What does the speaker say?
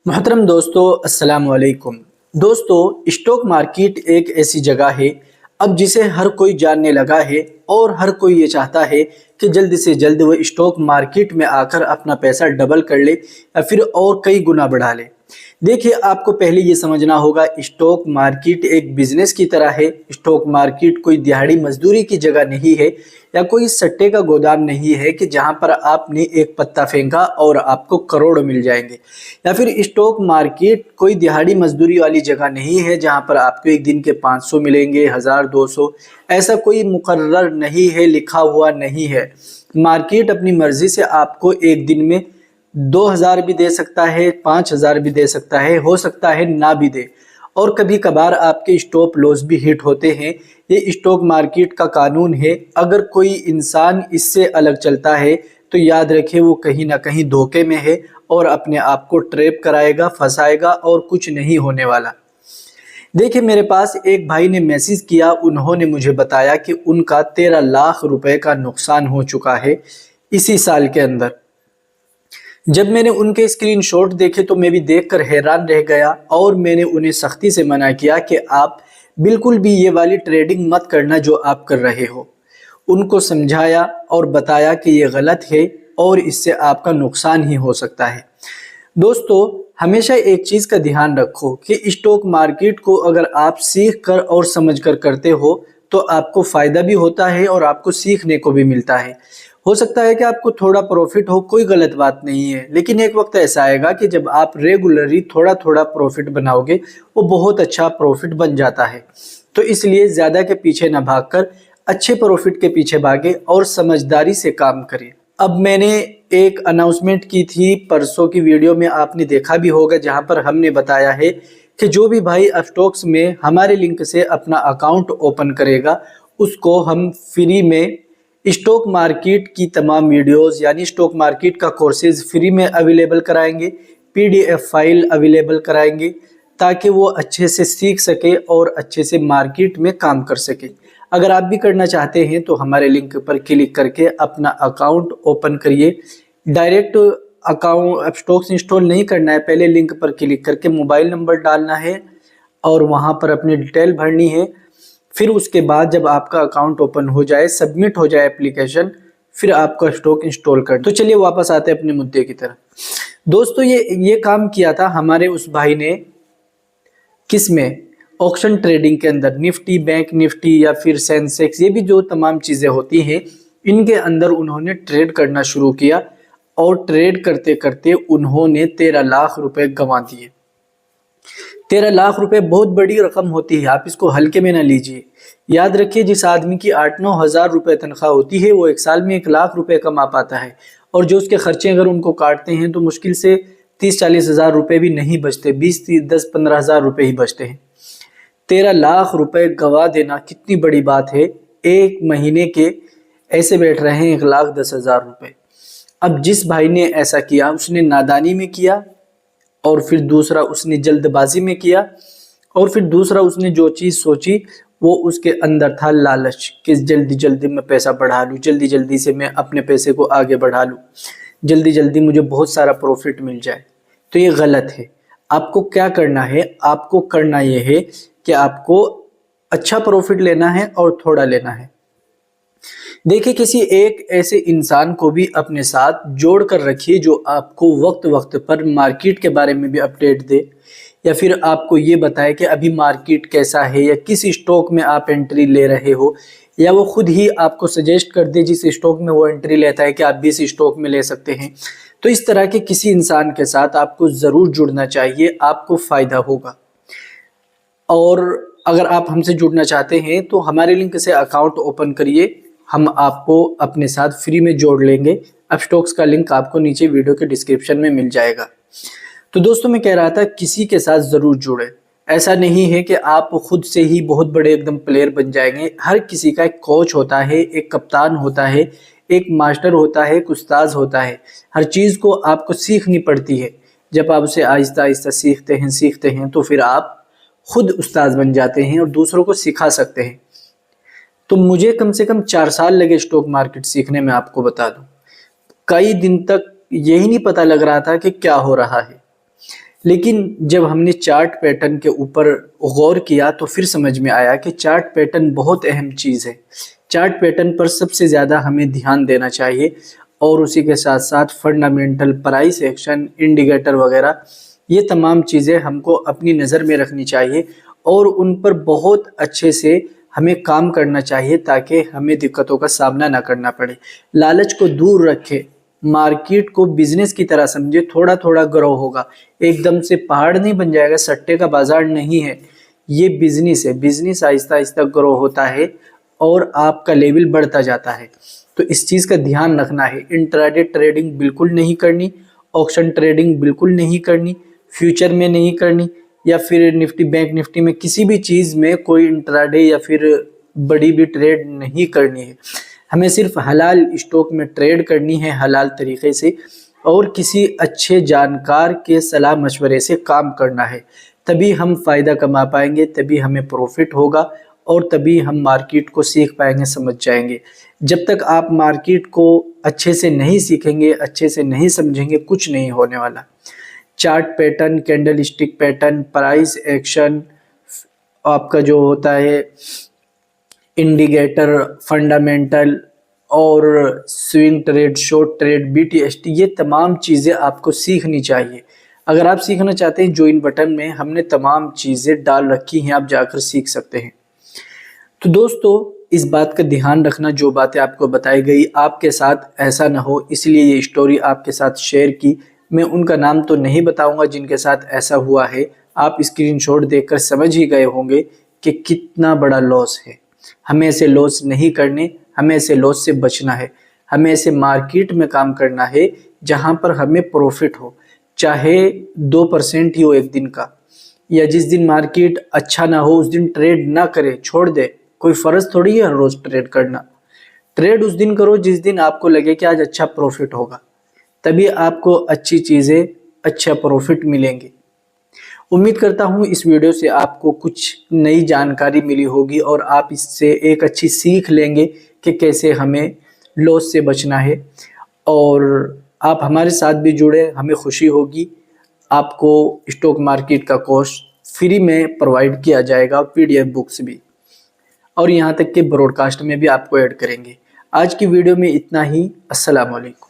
मोहतरम दोस्तों, अस्सलाम वालेकुम। दोस्तों, स्टॉक मार्केट एक ऐसी जगह है अब जिसे हर कोई जानने लगा है और हर कोई ये चाहता है कि जल्द से जल्द वह स्टॉक मार्केट में आकर अपना पैसा डबल कर ले या फिर और कई गुना बढ़ा ले। देखिए, आपको पहले ये समझना होगा, स्टॉक मार्केट एक बिजनेस की तरह है। स्टॉक मार्केट कोई दिहाड़ी मजदूरी की जगह नहीं है या कोई सट्टे का गोदाम नहीं है कि जहां पर आपने एक पत्ता फेंका और आपको करोड़ मिल जाएंगे। या फिर स्टॉक मार्केट कोई दिहाड़ी मजदूरी वाली जगह नहीं है जहां पर आपको एक दिन के 500 मिलेंगे, 1000, 200। ऐसा कोई मुकर्रर नहीं है, लिखा हुआ नहीं है। मार्केट अपनी मर्जी से आपको एक दिन में 2000 भी दे सकता है, 5000 भी दे सकता है, हो सकता है ना भी दे। और कभी कभार आपके स्टॉप लॉस भी हिट होते हैं। ये स्टॉक मार्केट का कानून है। अगर कोई इंसान इससे अलग चलता है तो याद रखे वो कहीं ना कहीं धोखे में है और अपने आप को ट्रैप कराएगा, फंसाएगा और कुछ नहीं होने वाला। देखिए, मेरे पास एक भाई ने मैसेज किया। उन्होंने मुझे बताया कि उनका 13 लाख रुपए का नुकसान हो चुका है इसी साल के अंदर। जब मैंने उनके स्क्रीनशॉट देखे तो मैं भी देखकर हैरान रह गया और मैंने उन्हें सख्ती से मना किया कि आप बिल्कुल भी ये वाली ट्रेडिंग मत करना जो आप कर रहे हो। उनको समझाया और बताया कि ये गलत है और इससे आपका नुकसान ही हो सकता है। दोस्तों, हमेशा एक चीज़ का ध्यान रखो कि स्टॉक मार्केट को अगर आप सीख कर और समझ कर करते हो तो आपको फ़ायदा भी होता है और आपको सीखने को भी मिलता है। हो सकता है कि आपको थोड़ा प्रॉफिट हो, कोई गलत बात नहीं है, लेकिन एक वक्त ऐसा आएगा कि जब आप रेगुलरली थोड़ा थोड़ा प्रॉफिट बनाओगे, वो बहुत अच्छा प्रॉफिट बन जाता है। तो इसलिए ज़्यादा के पीछे ना भागकर अच्छे प्रॉफिट के पीछे भागे और समझदारी से काम करें। अब मैंने एक अनाउंसमेंट की थी परसों की वीडियो में, आपने देखा भी होगा, जहां पर हमने बताया है कि जो भी भाई अपस्टॉक्स में हमारे लिंक से अपना अकाउंट ओपन करेगा उसको हम फ्री में स्टॉक मार्केट की तमाम वीडियोस यानी स्टॉक मार्केट का कोर्सेज फ्री में अवेलेबल कराएंगे, पीडीएफ फाइल अवेलेबल कराएंगे ताकि वो अच्छे से सीख सके और अच्छे से मार्केट में काम कर सके। अगर आप भी करना चाहते हैं तो हमारे लिंक पर क्लिक करके अपना अकाउंट ओपन करिए। डायरेक्ट अकाउंट स्टॉक्स इंस्टॉल नहीं करना है, पहले लिंक पर क्लिक करके मोबाइल नंबर डालना है और वहाँ पर अपनी डिटेल भरनी है। फिर उसके बाद जब आपका अकाउंट ओपन हो जाए, सबमिट हो जाए एप्लीकेशन, फिर आपका स्टॉक इंस्टॉल कर। तो चलिए वापस आते हैं अपने मुद्दे की तरफ। दोस्तों, ये काम किया था हमारे उस भाई ने, किस में, ऑक्शन ट्रेडिंग के अंदर। निफ्टी, बैंक निफ्टी या फिर सेंसेक्स, ये भी जो तमाम चीज़ें होती हैं इनके अंदर उन्होंने ट्रेड करना शुरू किया और ट्रेड करते करते उन्होंने 13 लाख रुपए गंवा दिए। 13 लाख रुपए बहुत बड़ी रकम होती है, आप इसको हल्के में ना लीजिए। याद रखिए, जिस आदमी की 8-9 हज़ार रुपए तनख्वाह होती है वो एक साल में 1 लाख रुपए कमा पाता है और जो उसके खर्चे अगर उनको काटते हैं तो मुश्किल से 30-40 हज़ार रुपए भी नहीं बचते, 20-10-15 हज़ार रुपए ही बचते हैं। 13 लाख रुपए गवा देना कितनी बड़ी बात है। एक महीने के ऐसे बैठ रहे हैं 1,10,000 रुपए। अब जिस भाई ने ऐसा किया उसने नादानी में किया और फिर दूसरा उसने जल्दबाजी में किया और फिर दूसरा उसने जो चीज़ सोची वो उसके अंदर था लालच कि जल्दी जल्दी मैं पैसा बढ़ा लूँ, जल्दी जल्दी से मैं अपने पैसे को आगे बढ़ा लूँ, जल्दी जल्दी मुझे बहुत सारा प्रॉफिट मिल जाए। तो ये गलत है। आपको क्या करना है, आपको करना ये है कि आपको अच्छा प्रॉफिट लेना है और थोड़ा लेना है। देखिए, किसी एक ऐसे इंसान को भी अपने साथ जोड़ कर रखिए जो आपको वक्त वक्त पर मार्केट के बारे में भी अपडेट दे या फिर आपको ये बताए कि अभी मार्केट कैसा है या किस स्टॉक में आप एंट्री ले रहे हो, या वो खुद ही आपको सजेस्ट कर दे जिस स्टॉक में वो एंट्री लेता है कि आप भी इस स्टॉक में ले सकते हैं। तो इस तरह के किसी इंसान के साथ आपको ज़रूर जुड़ना चाहिए, आपको फ़ायदा होगा। और अगर आप हमसे जुड़ना चाहते हैं तो हमारे लिंक से अकाउंट ओपन करिए, हम आपको अपने साथ फ्री में जोड़ लेंगे। अपस्टॉक्स का लिंक आपको नीचे वीडियो के डिस्क्रिप्शन में मिल जाएगा। तो दोस्तों, मैं कह रहा था किसी के साथ ज़रूर जुड़े। ऐसा नहीं है कि आप खुद से ही बहुत बड़े एकदम प्लेयर बन जाएंगे। हर किसी का एक कोच होता है, एक कप्तान होता है, एक मास्टर होता है, एक उस्ताद होता है। हर चीज़ को आपको सीखनी पड़ती है। जब आप उसे आहिस्ता आहिस्ता सीखते हैं तो फिर आप खुद उस्ताद बन जाते हैं और दूसरों को सिखा सकते हैं। तो मुझे कम से कम 4 साल लगे स्टॉक मार्केट सीखने में, आपको बता दूं। कई दिन तक यही नहीं पता लग रहा था कि क्या हो रहा है। लेकिन जब हमने चार्ट पैटर्न के ऊपर गौर किया तो फिर समझ में आया कि चार्ट पैटर्न बहुत अहम चीज़ है। चार्ट पैटर्न पर सबसे ज़्यादा हमें ध्यान देना चाहिए और उसी के साथ साथ फंडामेंटल, प्राइस एक्शन, इंडिकेटर वगैरह ये तमाम चीज़ें हमको अपनी नज़र में रखनी चाहिए और उन पर बहुत अच्छे से हमें काम करना चाहिए ताकि हमें दिक्कतों का सामना ना करना पड़े। लालच को दूर रखें, मार्केट को बिजनेस की तरह समझे, थोड़ा थोड़ा ग्रो होगा, एकदम से पहाड़ नहीं बन जाएगा, सट्टे का बाजार नहीं है, ये बिजनेस है। बिजनेस आहिस्ता आहिस्ता ग्रो होता है और आपका लेवल बढ़ता जाता है। तो इस चीज़ का ध्यान रखना है। इंट्राडे ट्रेडिंग बिल्कुल नहीं करनी, ऑप्शन ट्रेडिंग बिल्कुल नहीं करनी, फ्यूचर में नहीं करनी, या फिर निफ्टी, बैंक निफ्टी में किसी भी चीज़ में कोई इंट्राडे या फिर बड़ी भी ट्रेड नहीं करनी है। हमें सिर्फ हलाल स्टॉक में ट्रेड करनी है, हलाल तरीके से, और किसी अच्छे जानकार के सलाह मशवरे से काम करना है। तभी हम फ़ायदा कमा पाएंगे, तभी हमें प्रॉफिट होगा और तभी हम मार्केट को सीख पाएंगे, समझ जाएंगे। जब तक आप मार्केट को अच्छे से नहीं सीखेंगे, अच्छे से नहीं समझेंगे, कुछ नहीं होने वाला। Chart pattern, candle stick pattern, price action, आपका जो होता है इंडिकेटर, फंडामेंटल और swing trade, short trade, BTST, ये तमाम चीज़ें आपको सीखनी चाहिए। अगर आप सीखना चाहते हैं, ज्वाइन बटन में हमने तमाम चीज़ें डाल रखी हैं, आप जाकर सीख सकते हैं। तो दोस्तों, इस बात का ध्यान रखना, जो बातें आपको बताई गई आपके साथ ऐसा ना हो, इसलिए ये स्टोरी आपके साथ शेयर की। मैं उनका नाम तो नहीं बताऊंगा जिनके साथ ऐसा हुआ है, आप स्क्रीनशॉट देखकर समझ ही गए होंगे कि कितना बड़ा लॉस है। हमें ऐसे लॉस नहीं करने, हमें ऐसे लॉस से बचना है। हमें ऐसे मार्केट में काम करना है जहां पर हमें प्रॉफिट हो, चाहे 2% ही हो एक दिन का, या जिस दिन मार्केट अच्छा ना हो उस दिन ट्रेड ना करे, छोड़ दे। कोई फर्ज थोड़ी है हर रोज ट्रेड करना। ट्रेड उस दिन करो जिस दिन आपको लगे कि आज अच्छा प्रॉफिट होगा, तभी आपको अच्छी चीज़ें, अच्छा प्रॉफिट मिलेंगे। उम्मीद करता हूँ इस वीडियो से आपको कुछ नई जानकारी मिली होगी और आप इससे एक अच्छी सीख लेंगे कि कैसे हमें लॉस से बचना है। और आप हमारे साथ भी जुड़े, हमें खुशी होगी। आपको स्टॉक मार्केट का कोर्स फ्री में प्रोवाइड किया जाएगा, PDF बुक्स भी, और यहाँ तक कि ब्रॉडकास्ट में भी आपको ऐड करेंगे। आज की वीडियो में इतना ही। अस्सलाम वालेकुम।